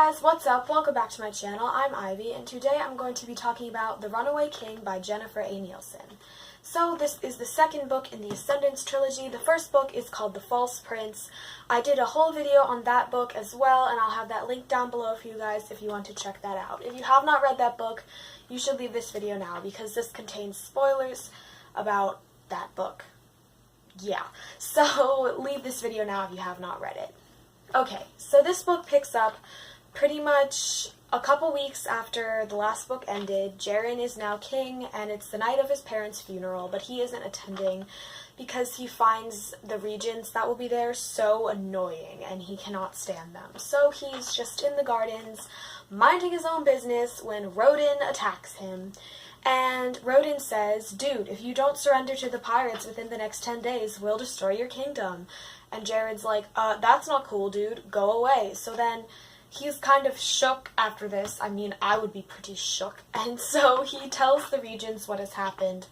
guys, what's up? Welcome back to my channel. I'm Ivy, and today I'm going to be talking about The Runaway King by Jennifer A. Nielsen. So this is the second book in the Ascendance trilogy. The first book is called The False Prince. I did a whole video on that book as well, and I'll have that link down below for you guys if you want to check that out. If you have not read that book, you should leave this video now because this contains spoilers about that book. Yeah, so leave this video now if you have not read it. Okay, so this book picks up pretty much a couple weeks after the last book ended. Jaren is now king, and it's the night of his parents' funeral, but he isn't attending because he finds the regents that will be there so annoying, and he cannot stand them. So he's just in the gardens, minding his own business, when Rodin attacks him. And Rodin says, "Dude, if you don't surrender to the pirates within the next 10 days, we'll destroy your kingdom." And Jared's like, that's not cool, dude. Go away. So then he's kind of shook after this. I mean, I would be pretty shook. And so he tells the regents what has happened.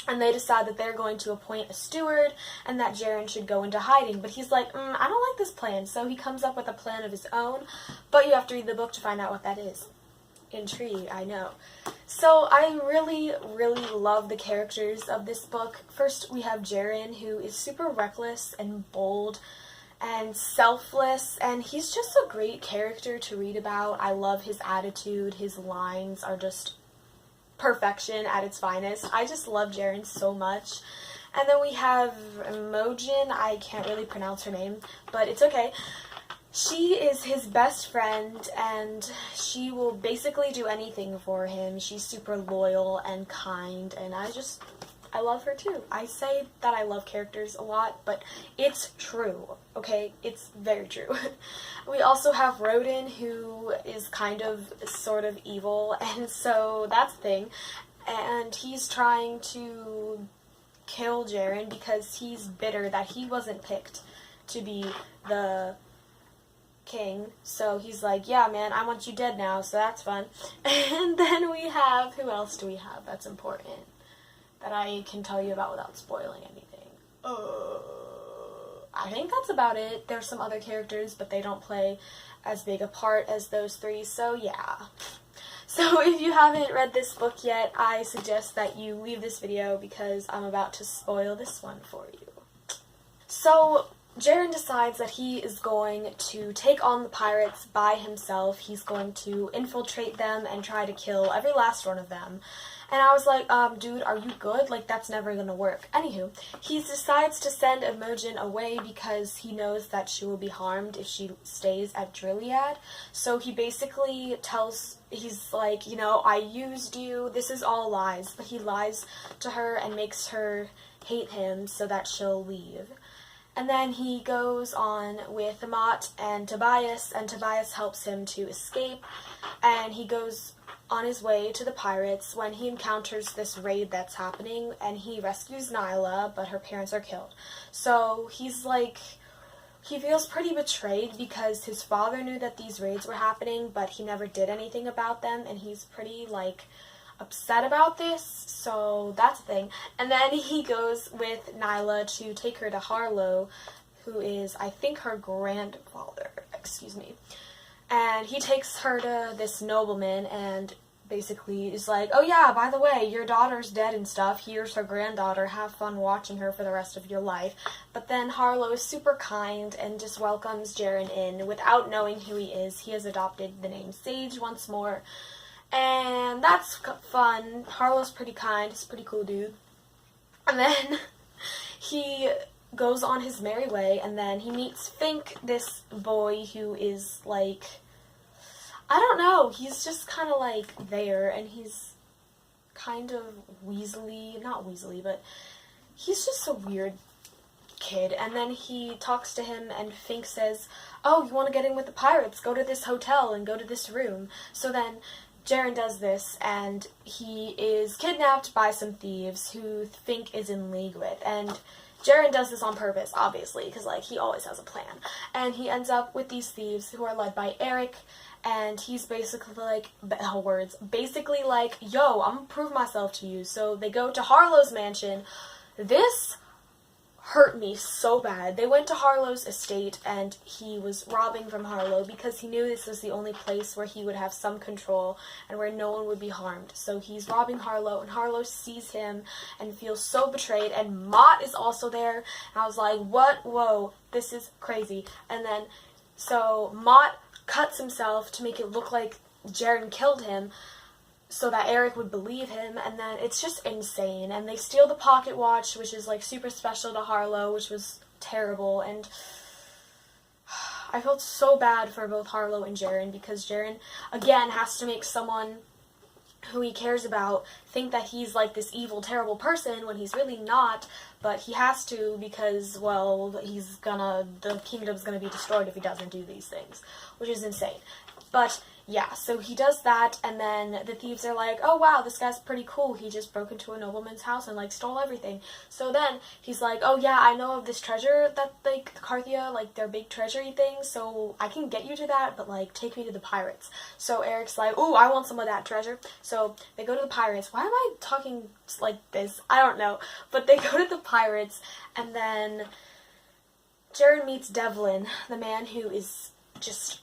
And they decide that they're going to appoint a steward and that Jaren should go into hiding. But he's like, I don't like this plan. So he comes up with a plan of his own. But you have to read the book to find out what that is. Intrigue, I know. So I really love the characters of this book. First we have Jaren, who is super reckless and bold and selfless, and he's just a great character to read about. I love his attitude. His lines are just perfection at its finest. I just love Jaren so much. And then we have Imogen. I can't really pronounce her name, but it's okay. She is his best friend, and she will basically do anything for him. She's super loyal and kind, and I love her too. I say that I love characters a lot, but it's true, okay? It's very true. We also have Rodin, who is kind of, sort of evil, and so that's the thing. And he's trying to kill Jaren because he's bitter that he wasn't picked to be the king. So he's like, yeah, man, I want you dead now, so that's fun. And then we have, who else do we have that's important that I can tell you about without spoiling anything? I think that's about it. There's some other characters, but they don't play as big a part as those three, so yeah. So if you haven't read this book yet, I suggest that you leave this video because I'm about to spoil this one for you. So Jaren decides that he is going to take on the pirates by himself. He's going to infiltrate them and try to kill every last one of them. And I was like, dude, are you good? Like, that's never gonna work. Anywho, he decides to send Imogen away because he knows that she will be harmed if she stays at Drilliad. So he basically he's like, you know, I used you, this is all lies. But he lies to her and makes her hate him so that she'll leave. And then he goes on with Mott and Tobias helps him to escape, and he goes on his way to the pirates when he encounters this raid that's happening, and he rescues Nyla, but her parents are killed. So he's like, he feels pretty betrayed because his father knew that these raids were happening, but he never did anything about them, and he's pretty, like, upset about this, so that's a thing. And then he goes with Nyla to take her to Harlow, who is, I think, her grandfather, excuse me. And he takes her to this nobleman and basically is like, oh yeah, by the way, your daughter's dead and stuff, here's her granddaughter, have fun watching her for the rest of your life. But then Harlow is super kind and just welcomes Jaren in without knowing who he is. He has adopted the name Sage once more. And that's fun. Harlow's pretty kind. He's a pretty cool dude. And then he goes on his merry way, and then he meets Fink, this boy who is like, I don't know, he's just kind of like there, and he's kind of not Weasley, but he's just a weird kid. And then he talks to him, and Fink says, oh, you want to get in with the pirates? Go to this hotel and go to this room. So then Jaren does this, and he is kidnapped by some thieves who Fink is in league with, and Jaren does this on purpose, obviously, because, like, he always has a plan. And he ends up with these thieves who are led by Eric, and he's basically like, basically like, yo, I'm gonna prove myself to you. So they go to Harlow's mansion. This hurt me so bad. They went to Harlow's estate, and he was robbing from Harlow because he knew this was the only place where he would have some control and where no one would be harmed. So he's robbing Harlow, and Harlow sees him and feels so betrayed, and Mott is also there, and I was like, what? Whoa, this is crazy. And then, so Mott cuts himself to make it look like Jaren killed him, so that Eric would believe him, and then it's just insane. And they steal the pocket watch, which is like super special to Harlow, which was terrible, and I felt so bad for both Harlow and Jaren, because Jaren, again, has to make someone who he cares about think that he's like this evil, terrible person when he's really not, but he has to because, well, the kingdom's gonna be destroyed if he doesn't do these things, which is insane. But yeah, so he does that, and then the thieves are like, oh wow, this guy's pretty cool. He just broke into a nobleman's house and like stole everything. So then he's like, oh yeah, I know of this treasure that like Carthia, like their big treasury thing, so I can get you to that, but like take me to the pirates. So Eric's like, ooh, I want some of that treasure. So they go to the pirates. Why am I talking like this? I don't know. But they go to the pirates, and then Jaren meets Devlin, the man who is just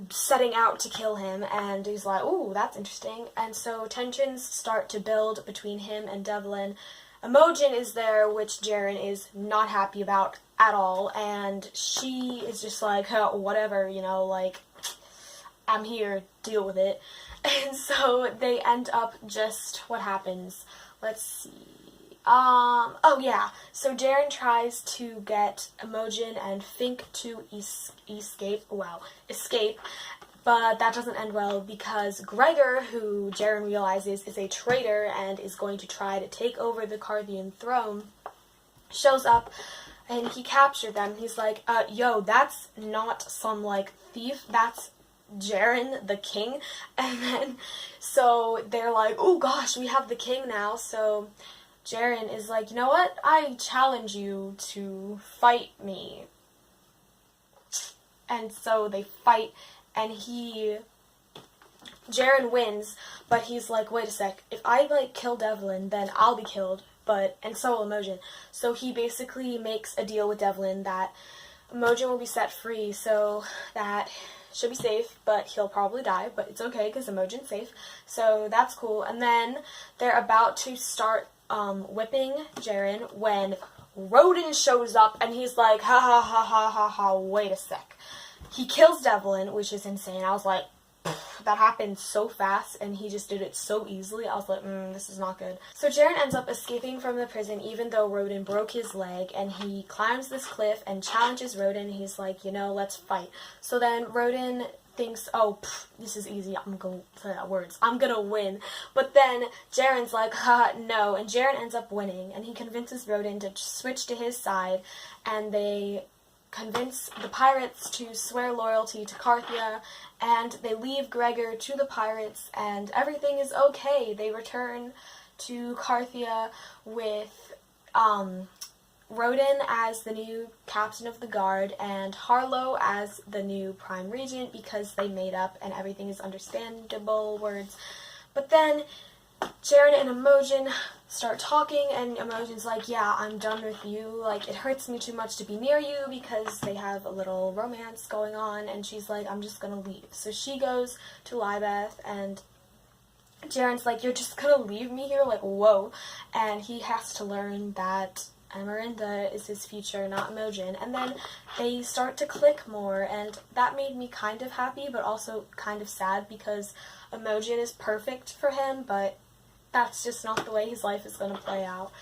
setting out to kill him, and he's like, ooh, that's interesting. And so tensions start to build between him and Devlin. Imogen is there, which Jaren is not happy about at all, and she is just like, oh, whatever, you know, like, I'm here, deal with it. And so they end up just, what happens? Let's see. Oh yeah, so Jaren tries to get Imogen and Fink to escape, but that doesn't end well because Gregor, who Jaren realizes is a traitor and is going to try to take over the Carthian throne, shows up, and he captured them. He's like, yo, that's not some, like, thief, that's Jaren, the king. And then, so they're like, oh gosh, we have the king now. So Jaren is like, you know what, I challenge you to fight me. And so they fight, and Jaren wins, but he's like, wait a sec, if I, like, kill Devlin, then I'll be killed, and so will Imogen. So he basically makes a deal with Devlin that Imogen will be set free, so that should be safe, but he'll probably die, but it's okay, because Imogen's safe, so that's cool. And then they're about to start whipping Jaren when Rodin shows up, and he's like, ha ha ha ha ha ha, wait a sec. He kills Devlin, which is insane. I was like, that happened so fast, and he just did it so easily. I was like, this is not good. So Jaren ends up escaping from the prison even though Rodin broke his leg, and he climbs this cliff and challenges Rodin. He's like, you know, let's fight. So then Rodin thinks, oh, this is easy, I'm gonna win. But then Jaren's like, no, and Jaren ends up winning, and he convinces Rodin to switch to his side, and they convince the pirates to swear loyalty to Carthia, and they leave Gregor to the pirates, and everything is okay. They return to Carthia with Rodin as the new captain of the guard, and Harlow as the new prime regent, because they made up and everything is understandable words. But then Jaren and Imogen start talking, and Imogen's like, yeah, I'm done with you, like, it hurts me too much to be near you, because they have a little romance going on, and she's like, I'm just gonna leave. So she goes to Libeth, and Jaren's like, you're just gonna leave me here? Like, whoa. And he has to learn that Amarinda is his future, not Imogen. And then they start to click more, and that made me kind of happy, but also kind of sad, because Imogen is perfect for him, but that's just not the way his life is going to play out.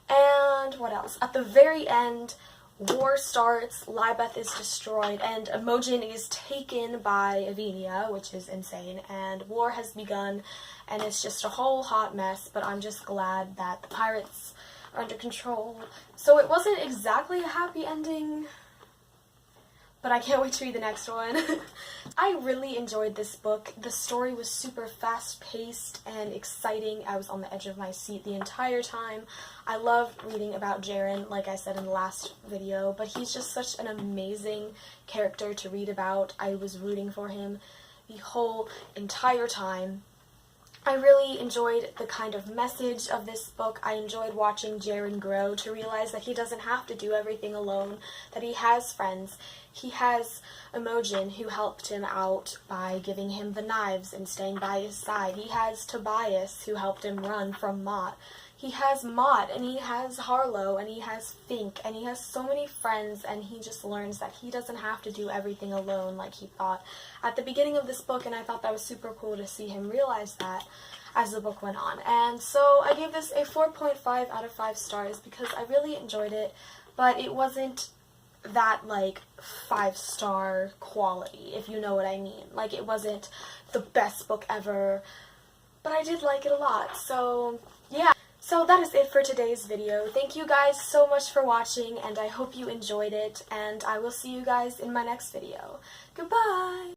And what else? At the very end, war starts, Libeth is destroyed, and Imogen is taken by Avenia, which is insane, and war has begun, and it's just a whole hot mess, but I'm just glad that the pirates are under control. So it wasn't exactly a happy ending, but I can't wait to read the next one. I really enjoyed this book. The story was super fast-paced and exciting. I was on the edge of my seat the entire time. I love reading about Jaren, like I said in the last video, but he's just such an amazing character to read about. I was rooting for him the whole entire time. I really enjoyed the kind of message of this book. I enjoyed watching Jaren grow to realize that he doesn't have to do everything alone, that he has friends. He has Imogen, who helped him out by giving him the knives and staying by his side. He has Tobias, who helped him run from Mott. He has Mott, and he has Harlow, and he has Fink, and he has so many friends, and he just learns that he doesn't have to do everything alone like he thought at the beginning of this book, and I thought that was super cool to see him realize that as the book went on. And so I gave this a 4.5 out of 5 stars because I really enjoyed it, but it wasn't that, like, 5-star quality, if you know what I mean. Like, it wasn't the best book ever, but I did like it a lot, so yeah. So that is it for today's video. Thank you guys so much for watching, and I hope you enjoyed it, and I will see you guys in my next video. Goodbye!